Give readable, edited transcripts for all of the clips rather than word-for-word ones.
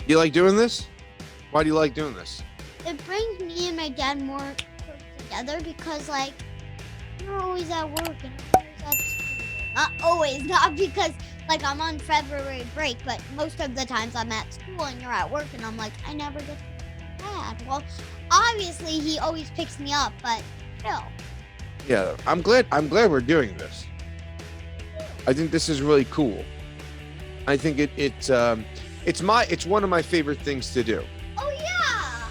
You like doing this? Why do you like doing this? It brings me and my dad more close together because, like, you're always at work and I'm always at school. Not always, not because, like, I'm on February break, but most of the times I'm at school and you're at work and I'm like, I never get to see my dad. Well, obviously he always picks me up, but still. Yeah, I'm glad we're doing this. I think this is really cool. I think it's one of my favorite things to do. Oh, yeah.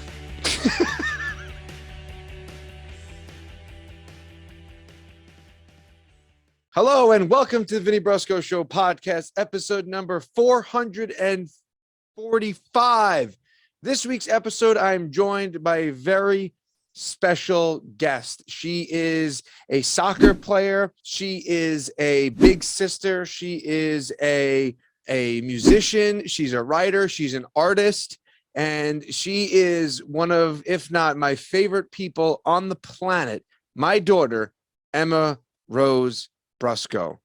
Hello and welcome to the Vinny Brusco Show podcast, episode number 445. This week's episode, I'm joined by a very special guest. She is a soccer player. She is a big sister. She is a musician. She's a writer. She's an artist. And she is one of, if not my favorite people on the planet, my daughter, Emma Rose Brusco.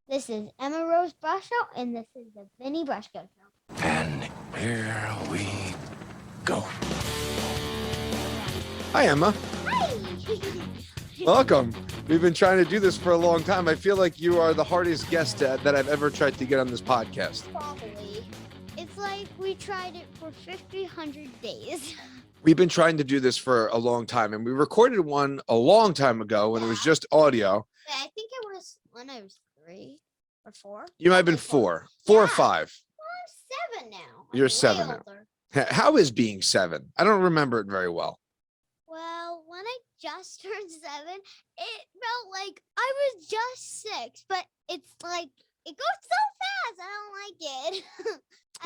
This is Emma Rose Brusco, and this is the Vinny Brusco Show. And here we go. Hi, Emma. Hi. Welcome. We've been trying to do this for a long time. I feel like you are the hardest guest that I've ever tried to get on this podcast. Probably. It's like we tried it for 100 days. We've been trying to do this for a long time, and we recorded one a long time ago when it was just audio. I think it was when I was 3 or 4. You might have been 4 or 5. Well, I'm 7 now. You're I'm 7 way now. older. How is being 7? I don't remember it very well. Well, when I just turned 7, it felt like I was just 6, but it's like it goes so fast. I don't like it.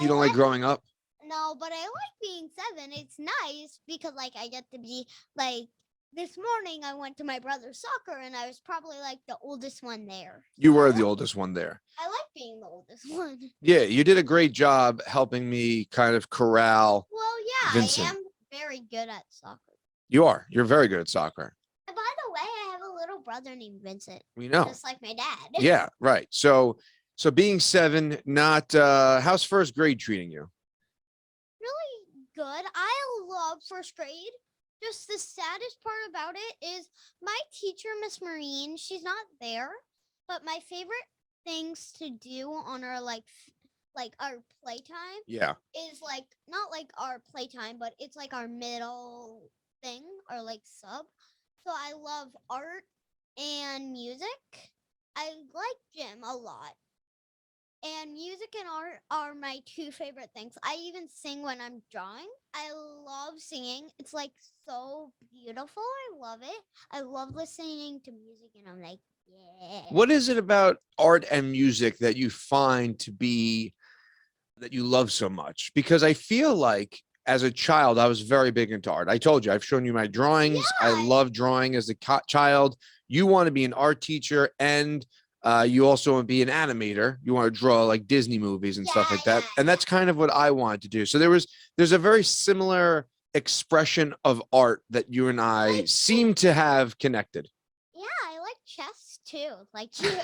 You don't like growing up? No, but I like being 7. It's nice because, like, I get to be like. This morning, I went to my brother's soccer, and I was probably like the oldest one there. You were the oldest one there. I like being the oldest one. Yeah, you did a great job helping me kind of corral. Well, yeah, Vincent. I am very good at soccer. You are. You're very good at soccer. And by the way, I have a little brother named Vincent, We know. just like my dad. Yeah, right. So being 7, not how's first grade treating you? Really good. I love first grade. Just the saddest part about it is my teacher, Miss Marine, she's not there. But my favorite things to do on our like our playtime Yeah. is like not like our playtime, but it's like our middle thing or like sub. So I love art and music. I like gym a lot. And music and art are my 2 favorite things. I even sing when I'm drawing. I love singing. It's like so beautiful. I love it. I love listening to music and I'm like, yeah. What is it about art and music that you find to be that you love so much? Because I feel like as a child, I was very big into art. I told you, I've shown you my drawings. I Yeah. love drawing as a child. You want to be an art teacher and you also want to be an animator. You want to draw like Disney movies and stuff like that. Yeah. And that's kind of what I wanted to do. So there's a very similar expression of art that you and I seem to have connected. Yeah, I like chess too, like you.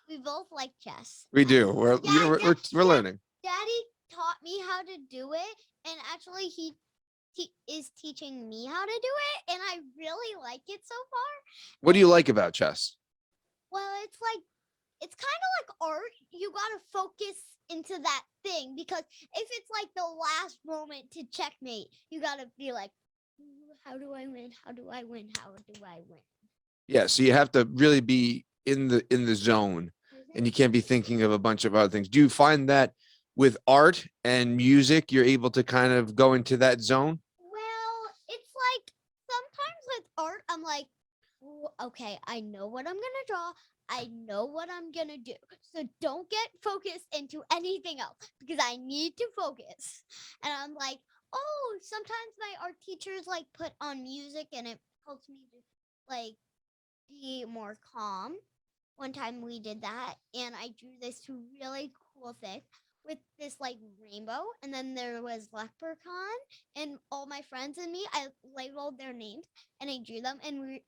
We both like chess. We do. We're Yeah, we're learning. Daddy taught me how to do it, and actually he is teaching me how to do it, and I really like it so far. What do you like about chess? Well, it's kind of like art. You gotta focus into that thing because if it's like the last moment to checkmate, you gotta be like, how do I win? How do I win? How do I win? Yeah, so you have to really be in the zone and you can't be thinking of a bunch of other things. Do you find that with art and music, you're able to kind of go into that zone? Well, it's like sometimes with art, I'm like, okay, I know what I'm gonna draw. I know what I'm gonna do. So don't get focused into anything else because I need to focus. And I'm like, oh, sometimes my art teachers like put on music and it helps me to like be more calm. One time we did that and I drew this really cool thing with this like rainbow and then there was leprechaun and all my friends and me, I labeled their names and I drew them and we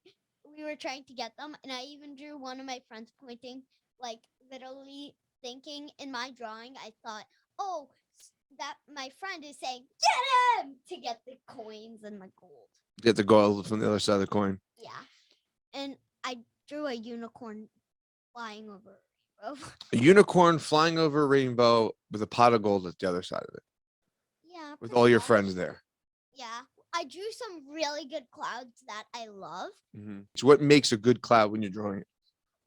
were trying to get them and I even drew one of my friends pointing like literally thinking in my drawing I thought, oh, that my friend is saying, get him to get the coins and the gold. Get the gold from the other side of the coin. Yeah. And I drew a unicorn flying over a rainbow. A unicorn flying over a rainbow with a pot of gold at the other side of it, Yeah. with pretty all your much. friends there. Yeah. I drew some really good clouds that I love. So what makes a good cloud when you're drawing it?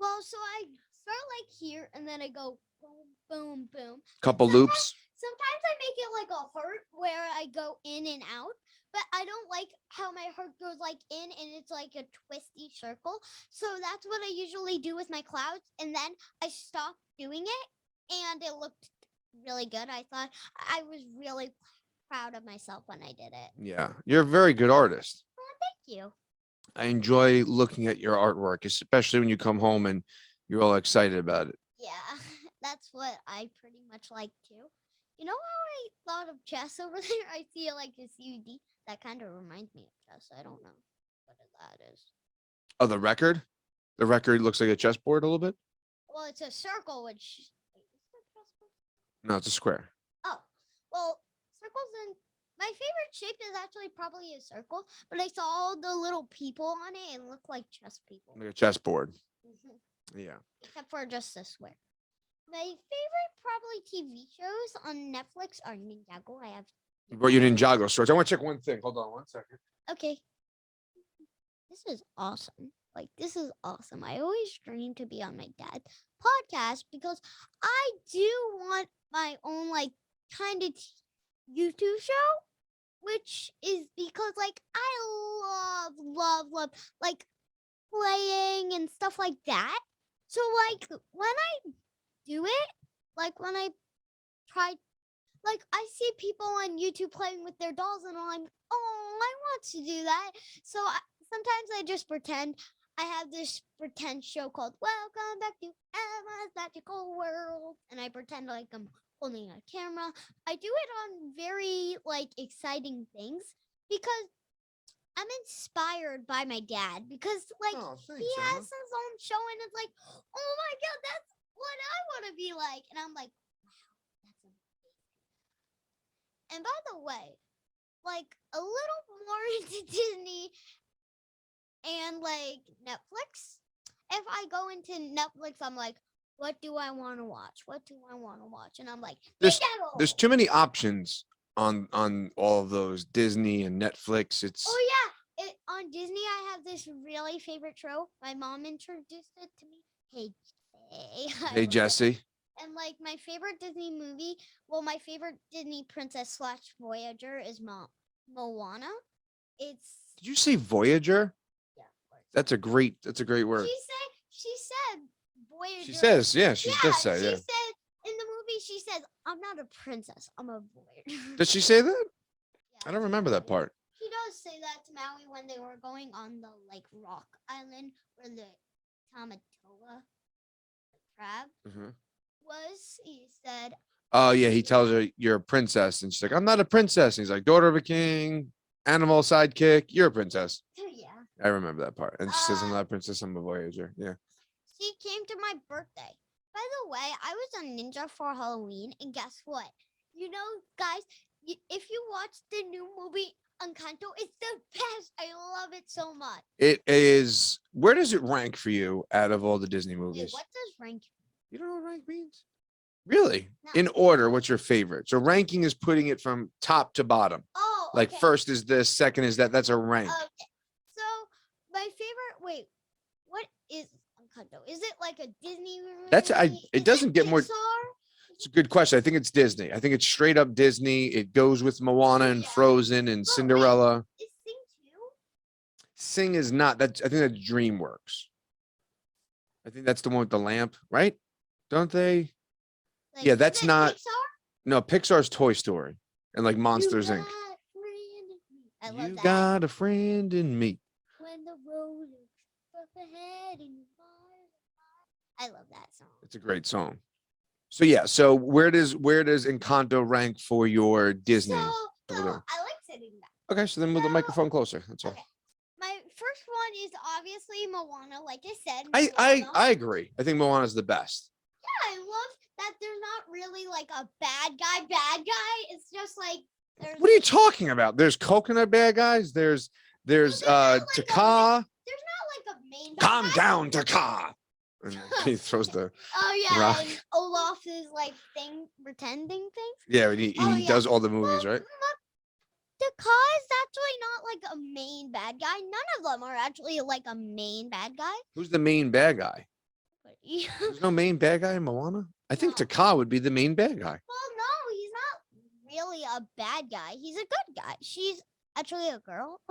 Well, so I start like here and then I go boom, boom, boom. Couple loops. Sometimes I make it like a heart where I go in and out, but I don't like how my heart goes like in and it's like a twisty circle. So that's what I usually do with my clouds. And then I stopped doing it and it looked really good. I thought I was really proud of myself when I did it. Yeah, you're a very good artist. Thank you. I enjoy looking at your artwork, especially when you come home and you're all excited about it. Yeah, that's what I pretty much like too. You know how I thought of chess over there? I see like a CUD. That kind of reminds me of chess. I don't know what that is. Oh, the record? The record looks like a chessboard a little bit? Well, it's a circle, which wait, is it a chessboard? No, it's a square. Oh, well, circles and my favorite shape is actually probably a circle, but I saw all the little people on it and looked like chess people. Like a chessboard. Mhm. Yeah. Except for just a square. My favorite probably TV shows on Netflix are Ninjago. I have. But you Ninjago shorts. I want to check one thing. Hold on 1 second. Okay. This is awesome. Like, this is awesome. I always dream to be on my dad's podcast because I do want my own, like, kind of YouTube show, which is because, like, I love, like, playing and stuff like that. So, like, when I do it, like, when I try, like, I see people on YouTube playing with their dolls, and I'm like, oh, I want to do that. So sometimes I just pretend. I have this pretend show called Welcome Back to Emma's Magical World, and I pretend like I'm holding a camera. I do it on very like exciting things because I'm inspired by my dad because like he has his own show and it's like, oh my god, that's what I want to be like. And I'm like, wow, that's amazing. And by the way, like a little more into Disney and like Netflix. If I go into Netflix, I'm like, what do I want to watch? What do I want to watch? And I'm like, There's Ninjago. too many options on all of those Disney and Netflix. It's Oh yeah, on Disney I have this really favorite show. My mom introduced it to me. Hey, I Hey love it. Jesse. And like my favorite Disney movie, well, my favorite Disney princess slash Voyager is Moana. It's Did you say Voyager? yeah. Of course. That's a great word. She said Voyager. She says, yeah, she does say, She yeah. said in the movie, she says, "I'm not a princess. I'm a Voyager." Does she say that? Yeah, I don't remember that part. She does say that to Maui when they were going on the like rock island where the Tamatoa crab was. He said, Oh yeah, he tells her you're a princess, and she's like, I'm not a princess. And he's like, daughter of a king, animal sidekick, you're a princess. "Yeah." I remember that part. And she says, I'm not a princess, I'm a Voyager. Yeah. She came to my birthday. By the way, I was a ninja for Halloween, and guess what? You know, guys, if you watch the new movie Encanto, it's the best. I love it so much. It is. Where does it rank for you out of all the Disney Wait, movies? what does rank? You don't know what rank means? Really? No. In order, what's your favorite? So ranking is putting it from top to bottom. Oh, Like okay. first is this, second is that. That's a rank. Okay. So my favorite. Wait, what is Encanto? Is it like a Disney movie? That's it doesn't get more. Pixar? It's a good question. I think it's Disney. I think it's straight up Disney. It goes with Moana and Yeah. Frozen and But Cinderella. wait, is Sing too? Sing is not. That's. I think that's DreamWorks. I think that's the one with the lamp, right? Don't they? Like, Yeah, is that's it not- Pixar? No, Pixar's Toy Story and like Monsters You Inc. got a friend in me. I love You that. got a friend in me. When the road looks up ahead and you're miles apart. I love that song. It's a great song. So yeah, so where does Encanto rank for your Disney? So over there? I like sitting back. Okay, so then move the So- microphone closer. That's all. Okay. My first one is obviously Moana, like I said. I Moana. agree. I think Moana's the best. Yeah, I love that there's not really like a bad guy. It's just like there's What are you talking about? There's coconut bad guys. There's there's not like Taka. there's not like a main bad Calm guy. down, Taka. And he throws the Oh yeah, rock. and Olaf is like pretending things. Yeah, he Oh, he yeah. does all the movies, right? Taka is actually not like a main bad guy. None of them are actually like a main bad guy. Who's the main bad guy? But yeah. There's no main bad guy in Moana. I think No. Taka would be the main bad guy. Well, no, he's not really a bad guy. He's a good guy. She's actually a girl.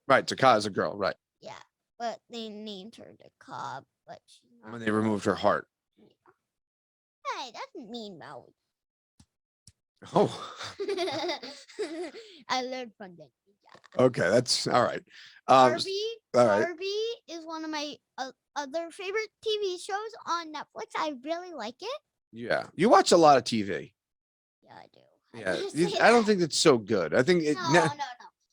Right, Taka is a girl, right? Yeah, but they named her Taka, but she's not. When they removed her heart. Hey, that's mean, Maui. Oh, I learned from them. okay, that's all right. Barbie. all right. Barbie is one of my other favorite TV shows on Netflix. I really like it. Yeah, you watch a lot of TV. Yeah, I do. Yeah, Say I don't that. think it's so good. I think it. No.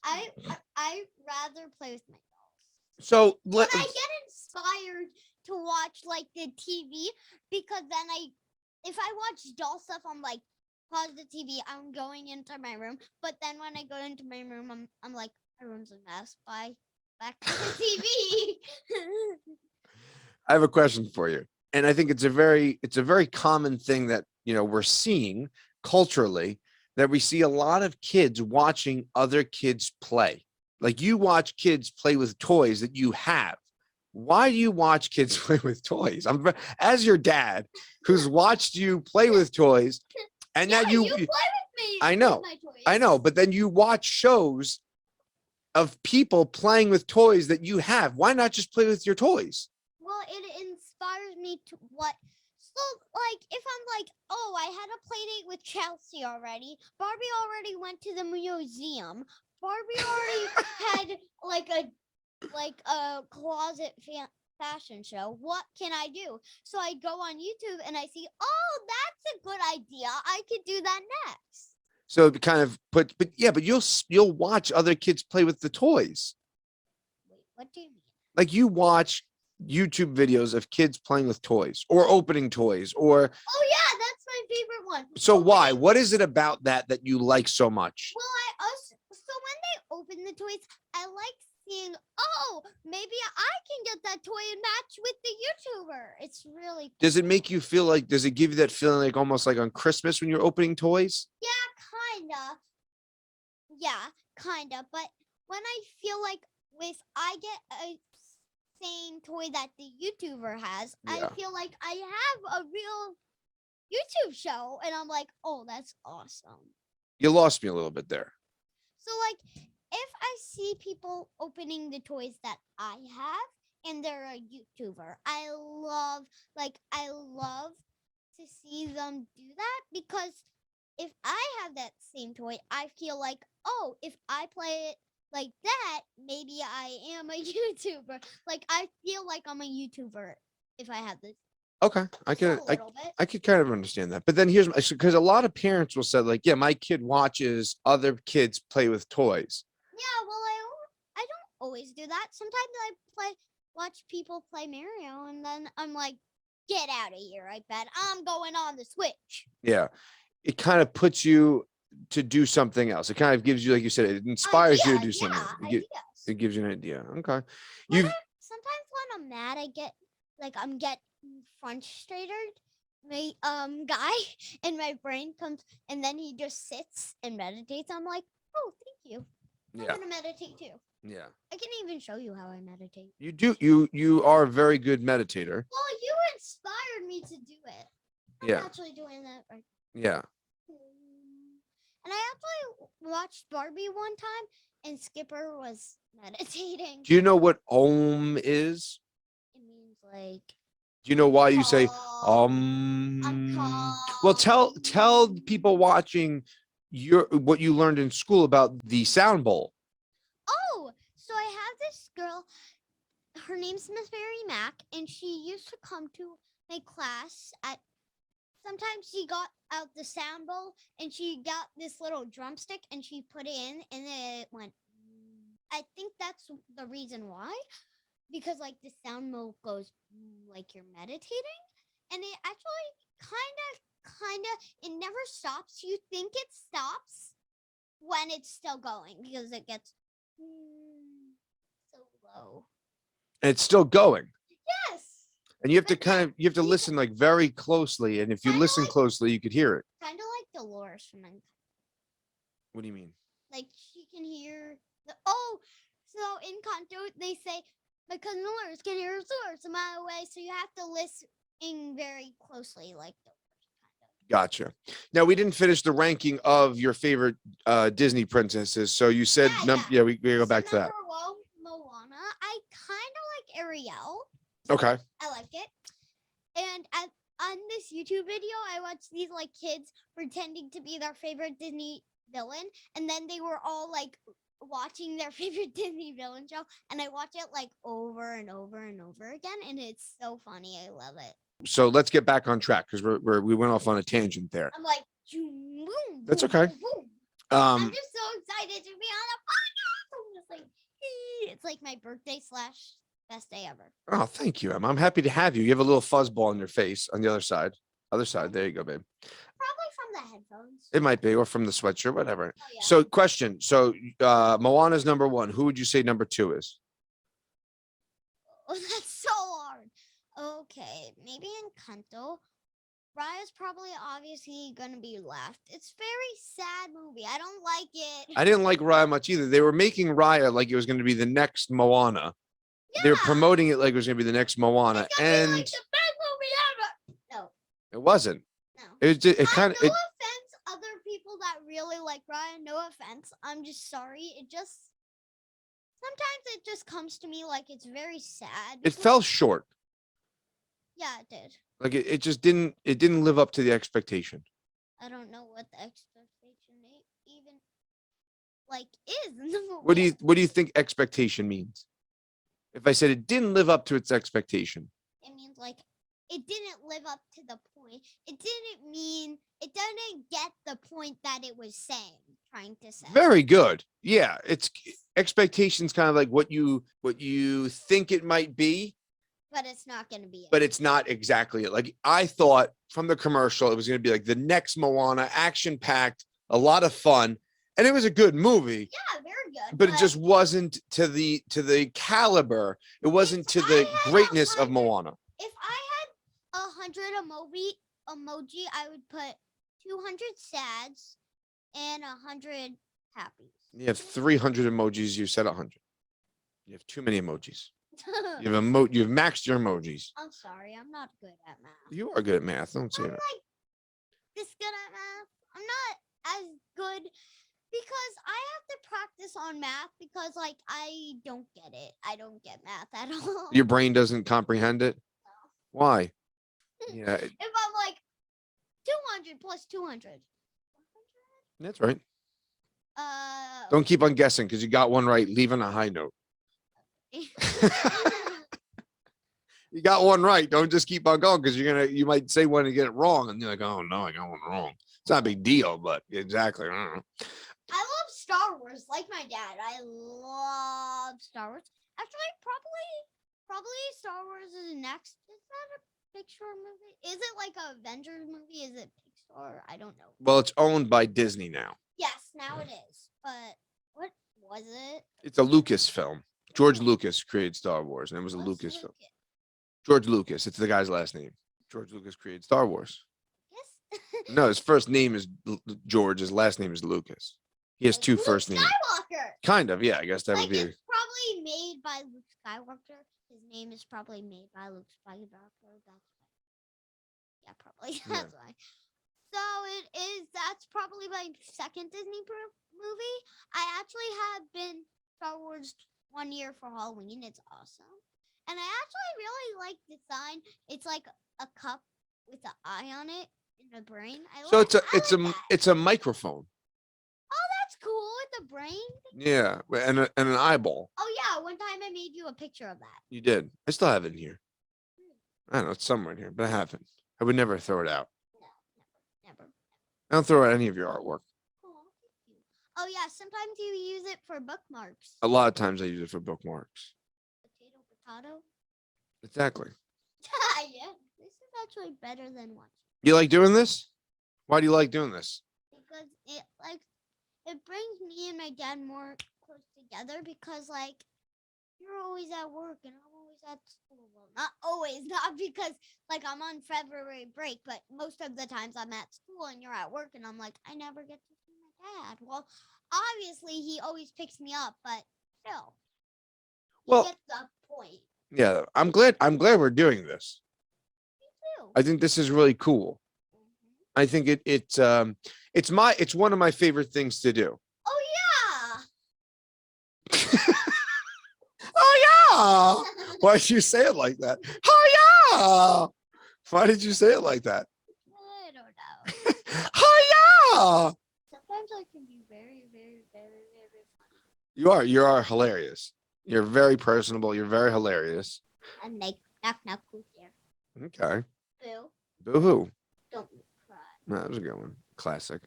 I rather play with my dolls. So But I get inspired to watch like the TV because then if I watch doll stuff, I'm like, pause the TV. I'm going into my room. But then when I go into my room, I'm like, my room's a mess. Bye. Back to the TV. I have a question for you, and I think it's a very common thing that we're seeing culturally, that we see a lot of kids watching other kids play. Like you watch kids play with toys that you have. Why do you watch kids play with toys? As your dad, who's watched you play with toys, and now you play with me. I know, with my toys. I know, but then you watch shows of people playing with toys that you have. Why not just play with your toys? Well, it inspires me to what. So, like, if I'm like, oh, I had a play date with Chelsea already. Barbie already went to the museum. Barbie already had like a closet fashion show. What can I do? So I go on YouTube and I see, oh, that's a good idea. I could do that next. So it kind of but you'll watch other kids play with the toys. Wait, what do you mean? Like you watch YouTube videos of kids playing with toys or opening toys or Oh yeah, that's my favorite one. so why? Opening- What is it about that you like so much? Well, so when they open the toys, I like seeing, oh, maybe I can get that toy and match with the YouTuber. It's really Does it make you feel like, does it give you that feeling like almost like on Christmas when you're opening toys? kinda. Yeah, kinda. But when I feel like if I get a same toy that the YouTuber has, Yeah. I feel like I have a real YouTube show, and I'm like, oh, that's awesome. You lost me a little bit there. So like, if I see people opening the toys that I have, and they're a YouTuber, I love to see them do that because if I have that same toy, I feel like, oh, if I play it like that, maybe I am a YouTuber. Like I feel like I'm a YouTuber if I have this. Okay, I Just a could little bit. I could kind of understand that. But then here's because a lot of parents will say like, yeah, my kid watches other kids play with toys. Yeah, well, I don't always do that. Sometimes I watch people play Mario, and then I'm like, get out of here, I bet. I'm going on the Switch. Yeah, it kind of puts you to do something else. It kind of gives you, like you said, it inspires you to do something. Ideas. It gives you an idea. Okay, Sometimes when I'm mad, I'm getting frustrated. My guy in my brain comes, and then he just sits and meditates. I'm like, oh, thank you. I'm yeah, gonna meditate too. yeah. I can even show you how I meditate. You do. You are a very good meditator. Well, you inspired me to do it. I'm Yeah. actually doing that right. Yeah. And I actually watched Barbie one time, and Skipper was meditating. Do you know what Om is? It means like. Do you know why you say I'm Well, tell calm. people watching what you learned in school about the sound bowl. Oh, so I have this girl. Her name's Miss Mary Mack, and she used to come to my class at. Sometimes she got out the sound bowl, and she got this little drumstick, and she put it in, and it went. I think that's the reason why, because like the sound bowl goes like you're meditating, and it actually kind of it never stops. You think it stops when it's still going because it gets so low. And it's still going. Yes. And you have to you have to listen like very closely. And if you Kinda listen like- closely, you could hear it. Kind of like Dolores from What do you mean? like she can hear so in Kanto they say because Dolores can hear Dolores a mile away, so you have to listen very closely like Dolores kind of. Gotcha. Now we didn't finish the ranking of your favorite Disney princesses. So you said, Yeah. we go back to that. Number one, Moana. I kind of like Ariel. Okay. I like it. And on this YouTube video, I watched these like kids pretending to be their favorite Disney villain, and then they were all like watching their favorite Disney villain show, and I watch it like over and over and over again, and it's so funny. I love it. So let's get back on track because we went off on a tangent there. I'm like, boom, boom, That's boom, okay. boom, boom. I'm Um, just so excited to be on a podcast. I'm just like, it's like my birthday / best day ever. oh, thank you, Emma. I'm happy to have you. You have a little fuzzball on your face on the other side. Other side. There you go, babe. Probably from the headphones. It might be, or from the sweatshirt, whatever. Oh, yeah. So, question. So, Moana's number one. Who would you say number two is? Oh, that's so hard. Okay, maybe in Kanto. Raya's probably obviously gonna be left. It's very sad movie. I don't like it. I didn't like Raya much either. They were making Raya like it was going to be the next Moana. They were Yeah, promoting it like it was going to be the next Moana, it's gonna be and like the best movie ever. No, it wasn't. no. It was just, it kind of No offense, other people that really like Raya. No offense. I'm just sorry. It just sometimes it just comes to me like it's very sad. it because- fell short. Yeah, it did. Like it just didn't live up to the expectation. I don't know what the expectation even like is in the movie. What do you think expectation means? If I said it didn't live up to its expectation. It means like it didn't live up to the point. It didn't get the point that it was trying to say. Very good. Yeah, it's expectations kind of like what you think it might be, But it's not gonna be it. but it's not exactly it. Like I thought from the commercial, it was going to be like the next Moana, action packed, a lot of fun, and it was a good movie. Yeah, very good. But it just wasn't to the caliber. It wasn't to If the I had greatness of 100 Moana. if I had 100 emoji, I would put 200 sads and 100 happy. You have 300 emojis. You said 100. You have too many emojis. You've maxed your emojis. I'm sorry, I'm not good at math. You are good at math. Don't say I'm that. like this good at math. I'm not as good because I have to practice on math because like I don't get it. I don't get math at all. Your brain doesn't comprehend it. Why? Yeah, If I'm like 200 plus 200. that's right. Uh Don't keep on guessing because you got one right. Leave on a high note. You got one right. Don't just keep on going because you might say one and get it wrong, and you're like, oh no, I got one wrong. It's not a big deal, but exactly. I don't know. I love Star Wars like my dad. I love Star Wars. Actually, probably Star Wars is next. Is that a Pixar movie? Is it like a Avengers movie? Is it Pixar? I don't know. Well, it's owned by Disney now. Yes, now it is. But what was it? It's a Lucas film. George Lucas created Star Wars, and it was a What's Lucas film. Lucas? George Lucas. It's the guy's last name. George Lucas created Star Wars. Yes. No, his first name is George. His last name is Lucas. He has two Luke first names. Skywalker. Kind of, yeah. I guess that Like would be. it's probably made by Luke Skywalker. His name is probably made by Luke Skywalker. That's why. Yeah, probably. Yeah. That's why. So it is. That's probably my second Disney movie. I actually have been Star Wars 1 year for Halloween. It's awesome, and I actually really like the sign. It's like a cup with an eye on it in a brain. So I it's like that. a microphone. Oh, that's cool with the brain. Yeah, and an eyeball. Oh yeah, one time I made you a picture of that. You did. I still have it in here. I don't know. It's somewhere in here, but I haven't. I would never throw it out. No, never. I don't throw out any of your artwork. Oh, thank you. Oh yeah, sometimes you use it for bookmarks. A lot of times I use it for bookmarks. Potato. Exactly. Yeah, this is actually better than watching. You like doing this? Why do you like doing this? because it brings me and my dad more close together because you're always at work and I'm always at school. Well, not always, not because I'm on February break, but most of the times I'm at school and you're at work and I'm like, I never get to see my dad. Well, obviously he always picks me up, but still. You Well, get the point. yeah, I'm glad we're doing this. Me too. I think this is really cool. Mhm. I think it's one of my favorite things to do. Oh Oh yeah. yeah. Why'd you say it like that? Oh yeah. Why did you say it like that? I don't know. Oh yeah. Sometimes I can be very, very, very, very funny. You are hilarious. You're very personable. You're very hilarious. And knock knock who's there? Okay. Boo. Boo hoo. Don't cry. No, that was a good one. Classic.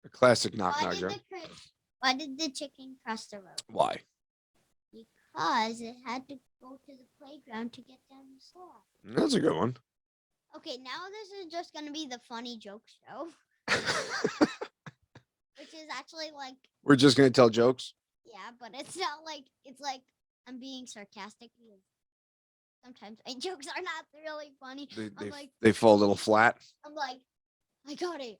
A classic knock Why knock did joke. why did the chicken cross the road? Why? Because it had to go to the playground to get down the slide. That's a good one. Okay, now this is just gonna be the funny joke show, which is actually We're just gonna tell jokes. yeah, but it's not it's like I'm being sarcastic because sometimes my jokes are not really funny. They fall a little flat. I'm like, I got it.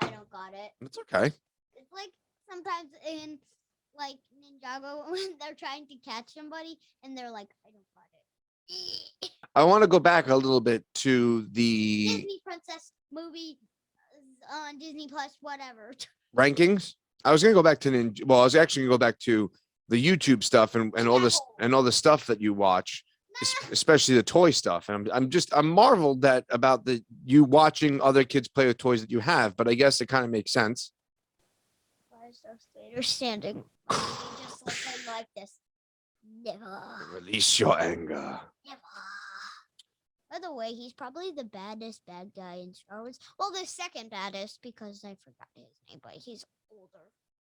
I don't got it. That's okay. It's like sometimes in Ninjago when they're trying to catch somebody and they're like, I don't got it. I want to go back a little bit to the Disney princess movie on Disney Plus, whatever. rankings. I was gonna go back to I was actually gonna go back to the YouTube stuff and all this and all the stuff that you watch, especially the toy stuff. And I'm marveled about you watching other kids play with toys that you have, but I guess it kind of makes sense. Why is Darth Vader standing? Just looking like this. Never. Release your anger. Never. By the way, he's probably the baddest bad guy in Star Wars. Well, the second baddest because I forgot his name, but he's older.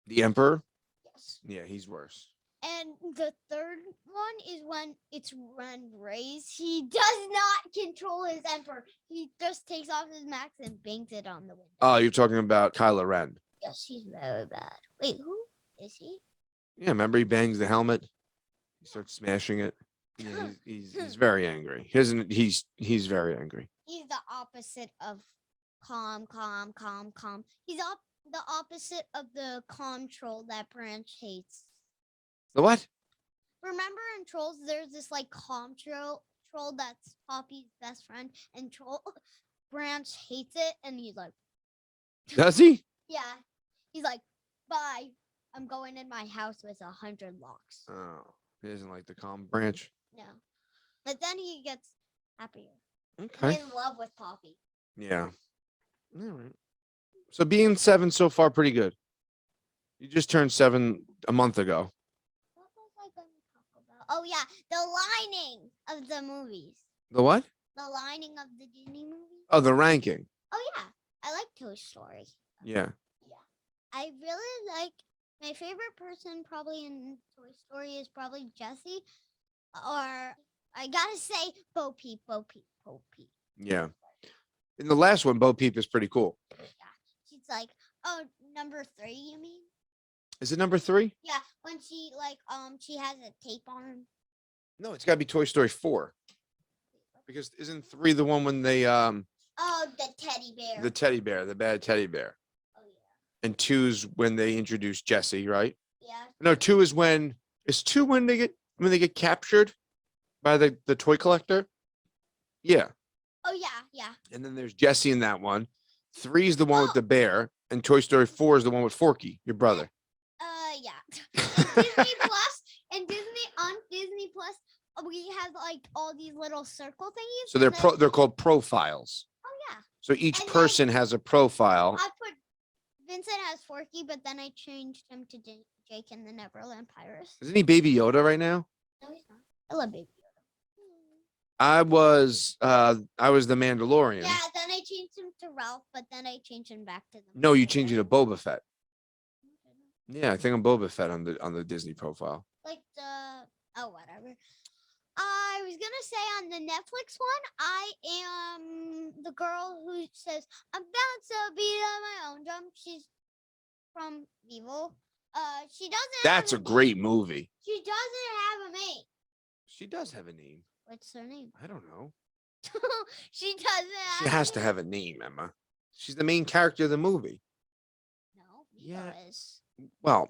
The Emperor? Yes. Yeah, he's worse. And the third one is when Rey's. He does not control his Emperor. He just takes off his mask and bangs it on the window. Oh, you're talking about Kylo Ren. Yes, he's very bad. Wait, who is he? Yeah, remember he bangs the helmet? He starts smashing it. Yeah, he's very angry. He's very angry. He's the opposite of calm. He's the opposite of the calm troll that Branch hates. The what? Remember in Trolls, there's this calm troll that's Poppy's best friend, and Branch hates it, and he's like, Does he? yeah, he's like, bye. I'm going in my house with 100 locks. Oh, he doesn't like the calm Branch. No, but then he gets happier. Okay. In love with Poppy. Yeah. All right. So being 7 so far, pretty good. You just turned 7 a month ago. What was I going to talk about? Oh yeah, the lining of the movies. The what? The lining of the Disney movies. Oh, the ranking. Oh yeah, I like Toy Story. Yeah. I really like my favorite person probably in Toy Story is probably Jessie, or I gotta say Bo Peep. Yeah. In the last one, Bo Peep is pretty cool. Yeah, she's like, oh, number 3, you mean? Is it number 3? Yeah, when she she has a tape on. No, it's got to be Toy Story 4. Because isn't 3 the one when they Oh, the teddy bear. the teddy bear, the bad teddy bear, Oh yeah. and 2's when they introduce Jessie, right? Yeah. No, 2 is when 2 when they get captured by the toy collector. Yeah. Oh yeah. And then there's Jessie in that one. 3 is the one with the bear, and Toy Story 4 is the one with Forky, your brother. Yeah. And Disney Plus and Disney Plus, we have all these little circle thingies. So they're called profiles. Oh yeah. So each And then- person has a profile. I put Vincent has Forky, but then I changed him to Jake and the Neverland Pirates. Isn't he Baby Yoda right now? No, he's not. I love Baby Yoda. I was the Mandalorian. Yeah, then I changed him to Ralph, but then I changed him back to the. No, you changed it to Boba Fett. Okay. Yeah, I think I'm Boba Fett on the Disney profile. Like the whatever. I was gonna say on the Netflix one, I am the girl who says, "I'm about to beat on my own drum." She's from Evil. She doesn't. That's a have great movie. She doesn't have a name. She does have a name. What's her name? I don't know. She doesn't. She has to have a name, Emma. She's the main character of the movie. No. Yeah. Vivo is. Well,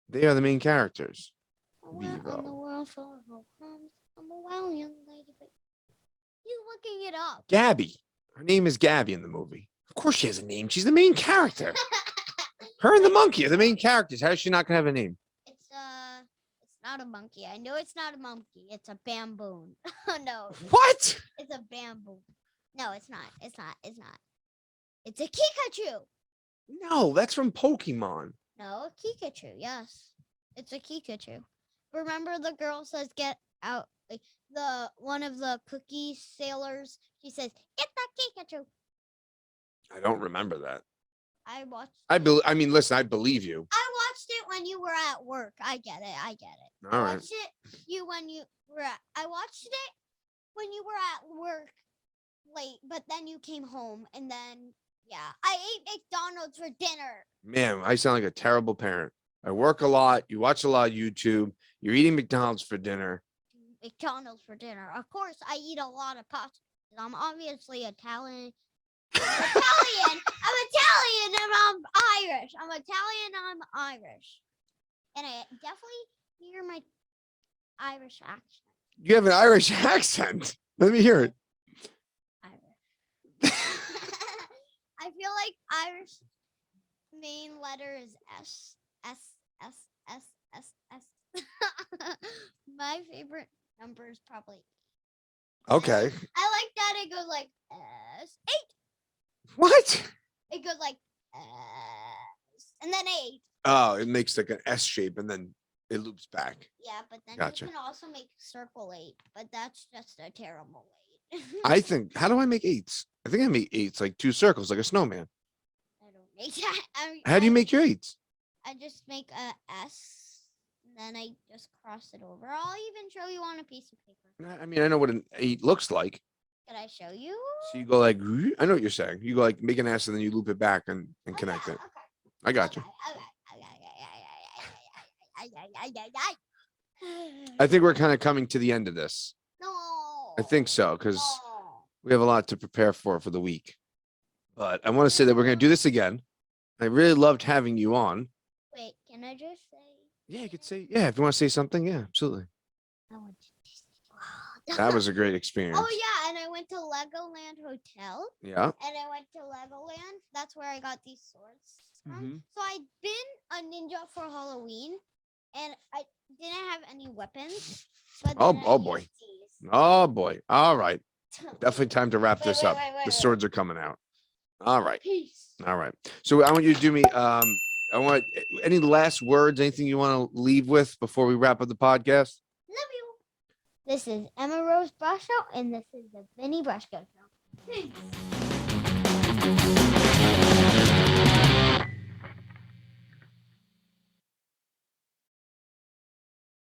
they are the main characters. Vivo. On the world full of homes, I'm a wild young lady, but he's looking it up. Gabby. Her name is Gabby in the movie. Of course she has a name. She's the main character. Her and the monkey are the main characters. How is she not gonna have a name? It's not a monkey. I know it's not a monkey. It's a bamboo. Oh no. What? It's a bamboo. No, it's not. It's not. It's not. It's a Pikachu. No, that's from Pokemon. No, Pikachu. Yes, it's a Pikachu. Remember, the girl says, "Get out!" Like one of the cookie sailors. She says, "Get that Pikachu." I don't remember that. I watched. I mean, listen, I believe you. I watched it when you were at work. I get it. I get it. All I right. watched it when you were at. I watched it when you were at work late, but then you came home, and then yeah, I ate McDonald's for dinner. Man, I sound like a terrible parent. I work a lot. You watch a lot of YouTube. You're eating McDonald's for dinner. McDonald's for dinner. Of course, I eat a lot of pasta. I'm obviously Italian. I'm Italian and I'm Irish. I'm Italian and I'm Irish. And I definitely hear my Irish accent. You have an Irish accent. Let me hear it. Irish. I feel like Irish main letter is S. S. S. S. S. S. My favorite number is probably 8. Okay. I like that it goes like S8. What? It goes like S and then 8. Oh, it makes like an S shape and then it loops back. Yeah, but then Gotcha. you can also make circle 8, but that's just a terrible 8. I think, how do I make 8s? I think I make 8s like 2 circles, like a snowman. I don't make that. How do you make your 8s? I just make a S, and then I just cross it over. I'll even show you on a piece of paper. I mean, I know what an 8 looks like. Can I show you? So you go like, I know what you're saying. You go like, make an S and then you loop it back and connect it. Okay. I got you. I think we're kind of coming to the end of this. No. I think so, because No. we have a lot to prepare for the week. But I want to say that we're going to do this again. I really loved having you on. Wait, can I just say? Yeah, you could say, yeah, if you want to say something, yeah, absolutely. I went to Disney World. That was a great experience. Oh yeah, and I went to Legoland Hotel, Yeah. and I went to Legoland. That's where I got these swords from. Mhm. So I'd been a ninja for Halloween, and I didn't have any weapons. But Oh, then I oh boy. used these. Oh boy. All right. Definitely time to wrap Wait, this wait, up. wait, wait, The wait. swords are coming out. All right. Peace. All right. So I want you to do me I want any last words, anything you want to leave with before we wrap up the podcast? Love you. This is Emma Rose Brusco, and this is the Vinny Brusco Show. Peace.